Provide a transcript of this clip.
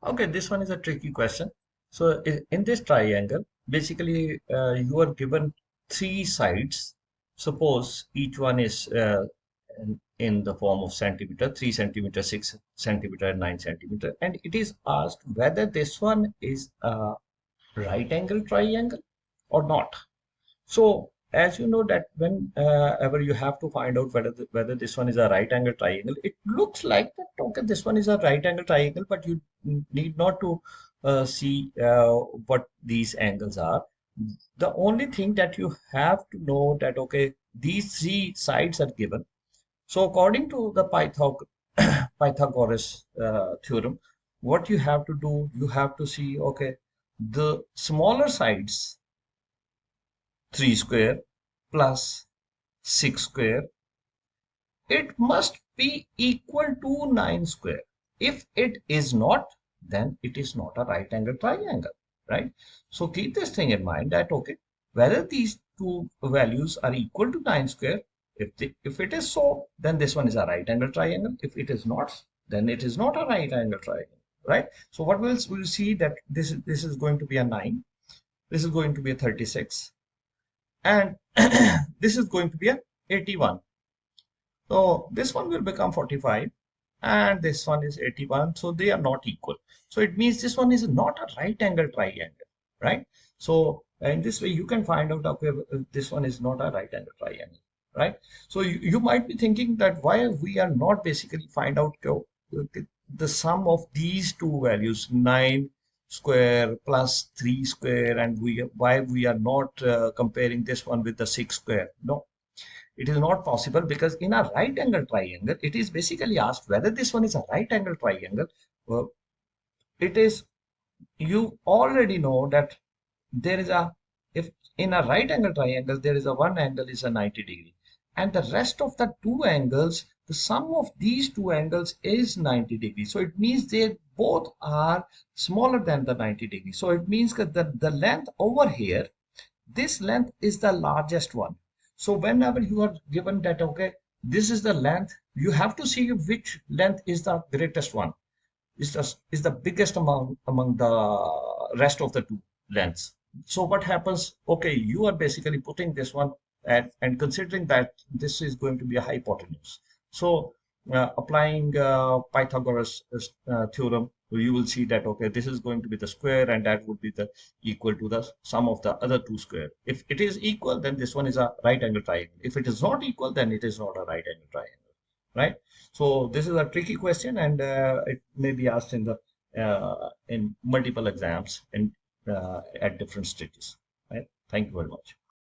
Okay, this one is a tricky question. So in this triangle, basically you are given three sides. Suppose each one is in the form of centimeter, 3 centimeter, 6 centimeter, and 9 centimeter. And it is asked whether this one is a right angle triangle or not. So as you know that when ever you have to find out whether this one is a right angle triangle, it looks like that okay, this one is a right angle triangle, but you need not to see what these angles are. The only thing that you have to know that okay, these three sides are given. So according to the Pythagoras theorem, what you have to do, you have to see okay, the smaller sides 3 square plus 6 square, it must be equal to 9 square. If it is not, then it is not a right angle triangle, right? So keep this thing in mind that, okay, whether these two values are equal to 9 square, if it is so, then this one is a right angle triangle. If it is not, then it is not a right angle triangle, right? So what we'll see that this is going to be a 9, this is going to be a 36, and this is going to be a 81. So this one will become 45 and this one is 81. So they are not equal. So it means this one is not a right angle triangle, right? So in this way you can find out okay, this one is not a right angle triangle, right? So you might be thinking that why we are not basically find out the sum of these two values 9 square plus 3 square, and why we are not comparing this one with the 6 square. No, it is not possible because in a right angle triangle, it is basically asked whether this one is a right angle triangle. Uh, it is, you already know that there is a, if in a right angle triangle, there is a one angle is a 90-degree. And the rest of the two angles, the sum of these two angles is 90 degrees. So it means they both are smaller than the 90 degrees. So it means that the length over here, this length is the largest one. So whenever you are given that okay, this is the length, you have to see which length is the greatest one, is the biggest among the rest of the two lengths. So what happens, okay, you are basically putting this one and considering that this is going to be a hypotenuse. So applying Pythagoras theorem, you will see that okay, this is going to be the square and that would be the equal to the sum of the other two square. If it is equal, then this one is a right angle triangle. If it is not equal, then it is not a right angle triangle, right? So this is a tricky question, and it may be asked in multiple exams in at different stages. Right? Thank you very much.